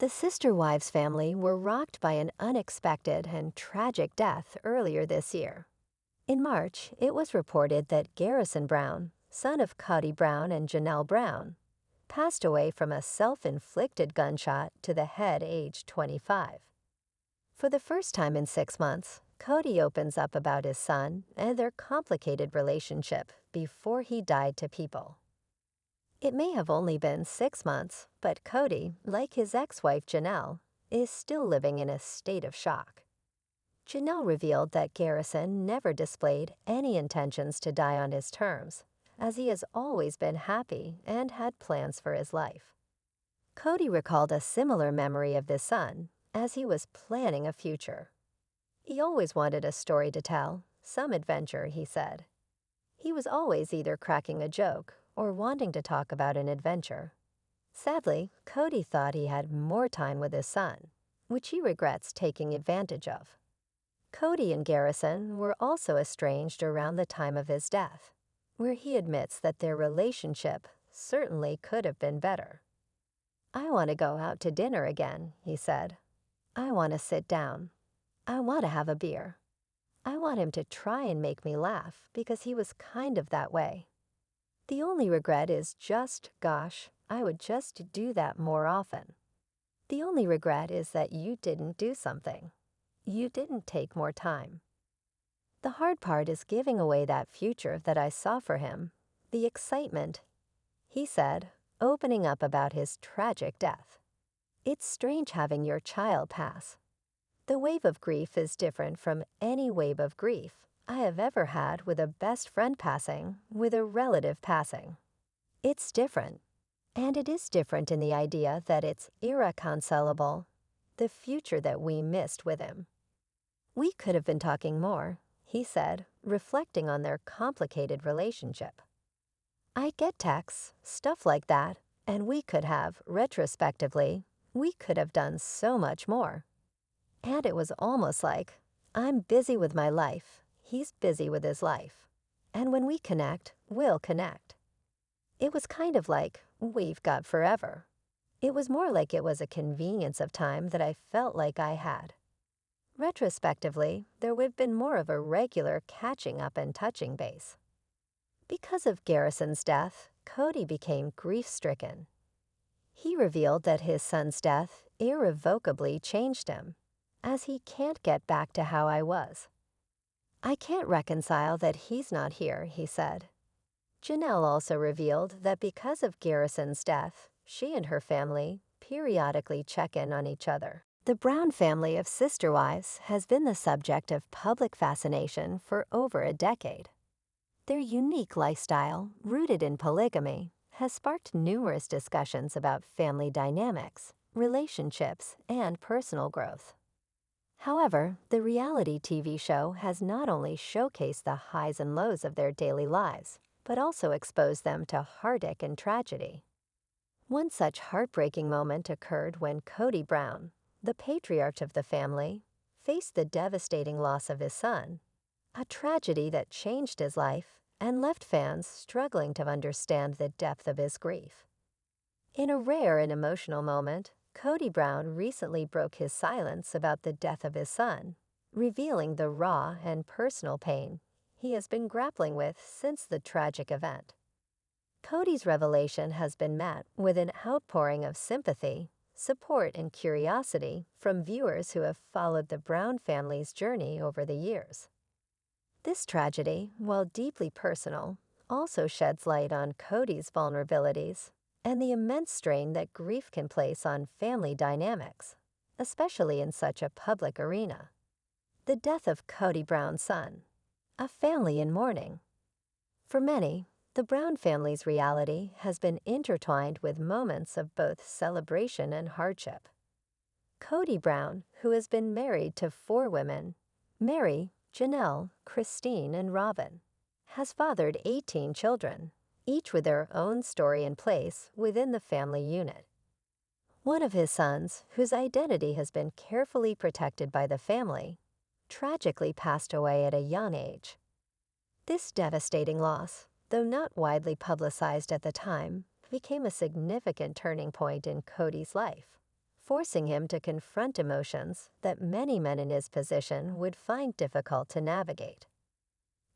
The sister wives family were rocked by an unexpected and tragic death earlier this year. In March, it was reported that Garrison Brown, son of Kody Brown and Janelle Brown, passed away from a self-inflicted gunshot to the head aged 25. For the first time in 6 months, Kody opens up about his son and their complicated relationship before he died to people. It may have only been 6 months, but Kody, like his ex-wife Janelle, is still living in a state of shock. Janelle revealed that Garrison never displayed any intentions to die on his terms, as he has always been happy and had plans for his life. Kody recalled a similar memory of his son, as he was planning a future. He always wanted a story to tell, some adventure, he said. He was always either cracking a joke or wanting to talk about an adventure. Sadly, Kody thought he had more time with his son, which he regrets taking advantage of. Kody and Garrison were also estranged around the time of his death, where he admits that their relationship certainly could have been better. "I want to go out to dinner again," he said. "I want to sit down. I want to have a beer. I want him to try and make me laugh because he was kind of that way. The only regret is just, gosh, I would just do that more often. The only regret is that you didn't do something. You didn't take more time. The hard part is giving away that future that I saw for him, the excitement," he said, opening up about his tragic death. "It's strange having your child pass. The wave of grief is different from any wave of grief I have ever had with a best friend passing, with a relative passing. It's different. And it is different in the idea that it's irreconcilable, the future that we missed with him. We could have been talking more," he said, reflecting on their complicated relationship. "I get texts, stuff like that, and we could have, retrospectively, we could have done so much more. And it was almost like, I'm busy with my life, he's busy with his life. And when we connect, we'll connect. It was kind of like, we've got forever. It was more like it was a convenience of time that I felt like I had. Retrospectively, there would have been more of a regular catching up and touching base." Because of Garrison's death, Kody became grief-stricken. He revealed that his son's death irrevocably changed him, as he can't get back to how I was. "I can't reconcile that he's not here," he said. Janelle also revealed that because of Garrison's death, she and her family periodically check in on each other. The Brown family of sister wives has been the subject of public fascination for over a decade. Their unique lifestyle, rooted in polygamy, has sparked numerous discussions about family dynamics, relationships, and personal growth. However, the reality TV show has not only showcased the highs and lows of their daily lives, but also exposed them to heartache and tragedy. One such heartbreaking moment occurred when Kody Brown, the patriarch of the family, faced the devastating loss of his son, a tragedy that changed his life and left fans struggling to understand the depth of his grief. In a rare and emotional moment, Kody Brown recently broke his silence about the death of his son, revealing the raw and personal pain he has been grappling with since the tragic event. Kody's revelation has been met with an outpouring of sympathy, support, and curiosity from viewers who have followed the Brown family's journey over the years. This tragedy, while deeply personal, also sheds light on Kody's vulnerabilities and the immense strain that grief can place on family dynamics, especially in such a public arena. The death of Kody Brown's son, a family in mourning. For many, the Brown family's reality has been intertwined with moments of both celebration and hardship. Kody Brown, who has been married to 4 women, Mary, Janelle, Christine, and Robyn, has fathered 18 children, each with their own story and place within the family unit. One of his sons, whose identity has been carefully protected by the family, tragically passed away at a young age. This devastating loss, though not widely publicized at the time, became a significant turning point in Kody's life, forcing him to confront emotions that many men in his position would find difficult to navigate.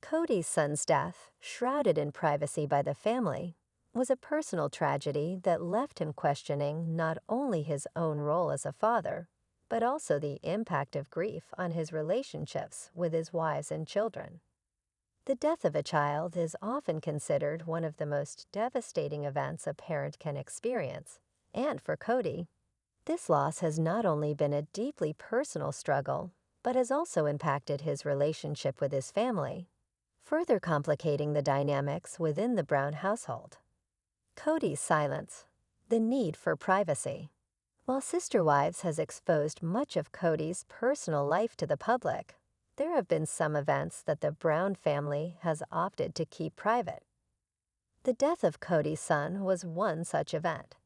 Kody's son's death, shrouded in privacy by the family, was a personal tragedy that left him questioning not only his own role as a father, but also the impact of grief on his relationships with his wives and children. The death of a child is often considered one of the most devastating events a parent can experience, and for Kody, this loss has not only been a deeply personal struggle, but has also impacted his relationship with his family, further complicating the dynamics within the Brown household. Kody's silence, the need for privacy. While Sister Wives has exposed much of Kody's personal life to the public, there have been some events that the Brown family has opted to keep private. The death of Kody's son was one such event.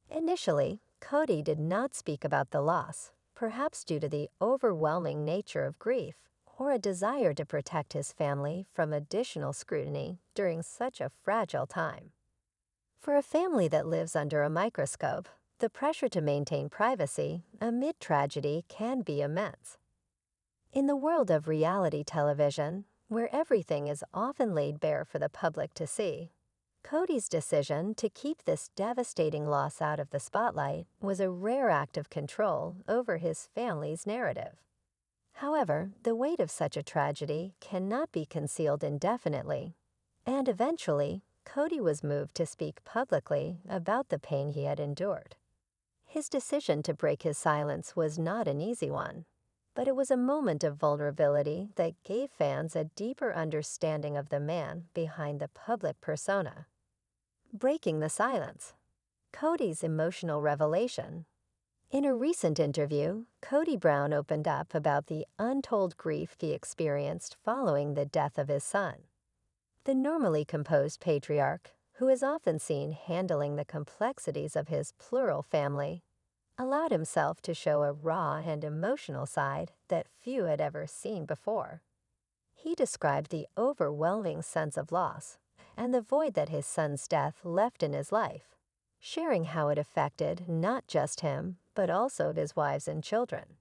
Initially, Kody did not speak about the loss, perhaps due to the overwhelming nature of grief or a desire to protect his family from additional scrutiny during such a fragile time. For a family that lives under a microscope, the pressure to maintain privacy amid tragedy can be immense. In the world of reality television, where everything is often laid bare for the public to see, Kody's decision to keep this devastating loss out of the spotlight was a rare act of control over his family's narrative. However, the weight of such a tragedy cannot be concealed indefinitely, and eventually, Kody was moved to speak publicly about the pain he had endured. His decision to break his silence was not an easy one, but it was a moment of vulnerability that gave fans a deeper understanding of the man behind the public persona. Breaking the silence. Kody's emotional revelation. In a recent interview, Kody Brown opened up about the untold grief he experienced following the death of his son. The normally composed patriarch, who is often seen handling the complexities of his plural family, allowed himself to show a raw and emotional side that few had ever seen before. He described the overwhelming sense of loss and the void that his son's death left in his life, sharing how it affected not just him, but also his wives and children.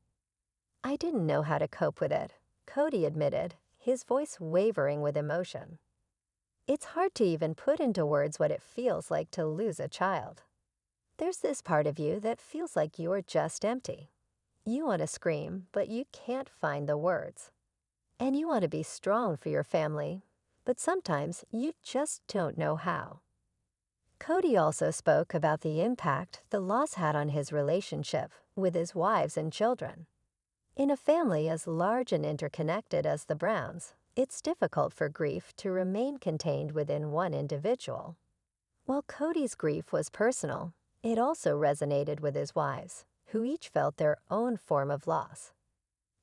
"I didn't know how to cope with it," Kody admitted, his voice wavering with emotion. "It's hard to even put into words what it feels like to lose a child. There's this part of you that feels like you're just empty. You want to scream, but you can't find the words. And you want to be strong for your family, but sometimes you just don't know how." Kody also spoke about the impact the loss had on his relationship with his wives and children. In a family as large and interconnected as the Browns, it's difficult for grief to remain contained within one individual. While Kody's grief was personal, it also resonated with his wives, who each felt their own form of loss.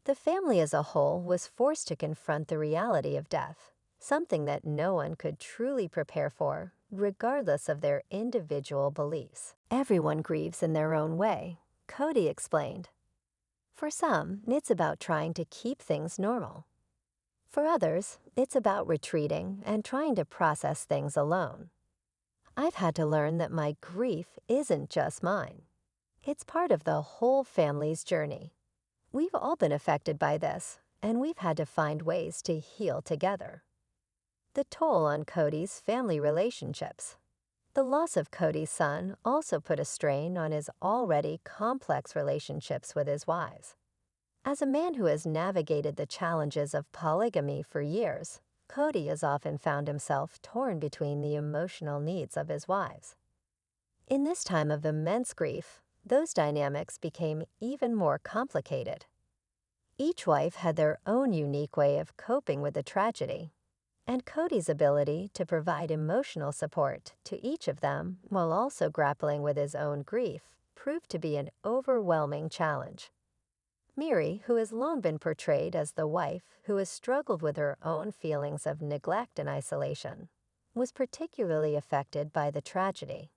The family as a whole was forced to confront the reality of death, something that no one could truly prepare for, regardless of their individual beliefs. "Everyone grieves in their own way," Kody explained. "For some, it's about trying to keep things normal. For others, it's about retreating and trying to process things alone. I've had to learn that my grief isn't just mine. It's part of the whole family's journey. We've all been affected by this, and we've had to find ways to heal together." The toll on Kody's family relationships. The loss of Kody's son also put a strain on his already complex relationships with his wives. As a man who has navigated the challenges of polygamy for years, Kody has often found himself torn between the emotional needs of his wives. In this time of immense grief, those dynamics became even more complicated. Each wife had their own unique way of coping with the tragedy, and Kody's ability to provide emotional support to each of them while also grappling with his own grief proved to be an overwhelming challenge. Miri, who has long been portrayed as the wife who has struggled with her own feelings of neglect and isolation, was particularly affected by the tragedy.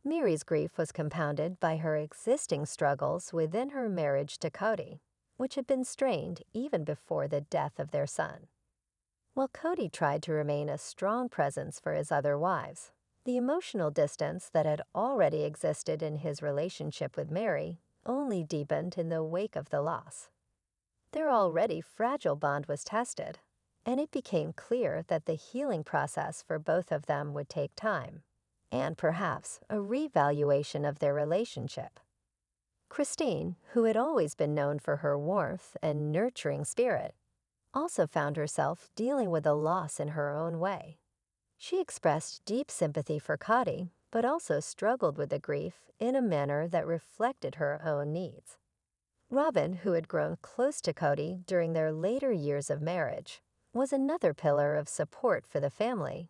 Miri's grief was compounded by her existing struggles within her marriage to Kody, which had been strained even before the death of their son. While Kody tried to remain a strong presence for his other wives, the emotional distance that had already existed in his relationship with Miri only deepened in the wake of the loss. Their already fragile bond was tested, and it became clear that the healing process for both of them would take time, and perhaps a revaluation of their relationship. Christine, who had always been known for her warmth and nurturing spirit, also found herself dealing with a loss in her own way. She expressed deep sympathy for Kody, but also struggled with the grief in a manner that reflected her own needs. Robyn, who had grown close to Kody during their later years of marriage, was another pillar of support for the family.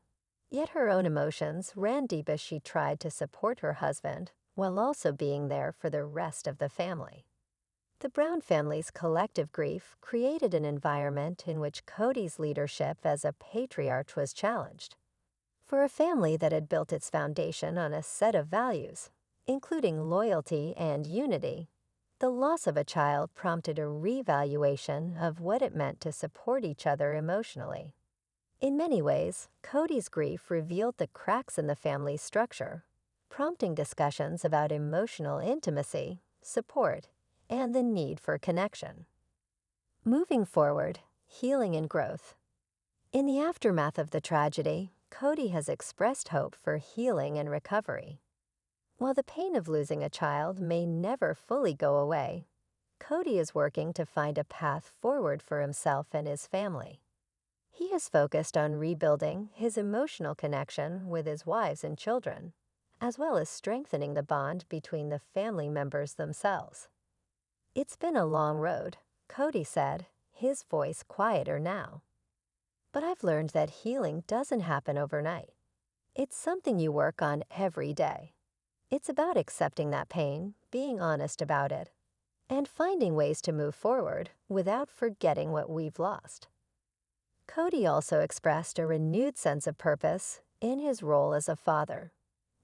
Yet her own emotions ran deep as she tried to support her husband while also being there for the rest of the family. The Brown family's collective grief created an environment in which Kody's leadership as a patriarch was challenged. For a family that had built its foundation on a set of values, including loyalty and unity, the loss of a child prompted a revaluation of what it meant to support each other emotionally. In many ways, Kody's grief revealed the cracks in the family's structure, prompting discussions about emotional intimacy, support, and the need for connection. Moving forward, healing and growth. In the aftermath of the tragedy, Kody has expressed hope for healing and recovery. While the pain of losing a child may never fully go away, Kody is working to find a path forward for himself and his family. He is focused on rebuilding his emotional connection with his wives and children, as well as strengthening the bond between the family members themselves. "It's been a long road," Kody said, his voice quieter now. "But I've learned that healing doesn't happen overnight. It's something you work on every day. It's about accepting that pain, being honest about it, and finding ways to move forward without forgetting what we've lost." Kody also expressed a renewed sense of purpose in his role as a father.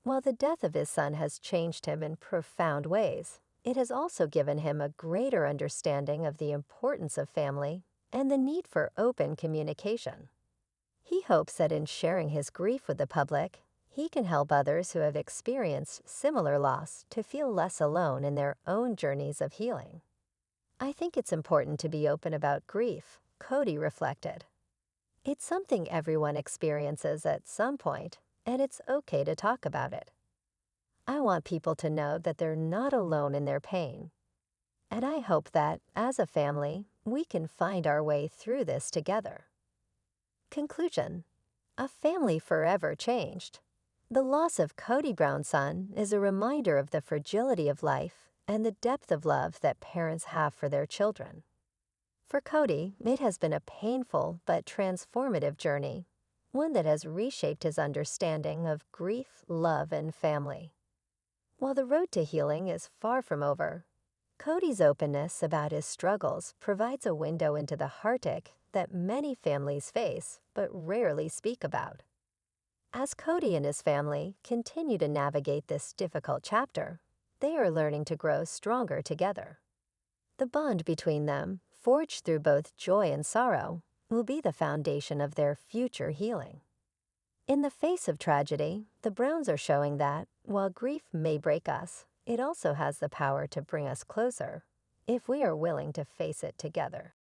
While the death of his son has changed him in profound ways, it has also given him a greater understanding of the importance of family and the need for open communication. He hopes that in sharing his grief with the public, he can help others who have experienced similar loss to feel less alone in their own journeys of healing. "I think it's important to be open about grief," Kody reflected. "It's something everyone experiences at some point, and it's okay to talk about it. I want people to know that they're not alone in their pain. And I hope that, as a family, we can find our way through this together." Conclusion: a family forever changed. The loss of Kody Brown's son is a reminder of the fragility of life and the depth of love that parents have for their children. For Kody, it has been a painful but transformative journey, one that has reshaped his understanding of grief, love, and family. While the road to healing is far from over, Kody's openness about his struggles provides a window into the heartache that many families face but rarely speak about. As Kody and his family continue to navigate this difficult chapter, they are learning to grow stronger together. The bond between them, forged through both joy and sorrow, will be the foundation of their future healing. In the face of tragedy, the Browns are showing that, while grief may break us, it also has the power to bring us closer, if we are willing to face it together.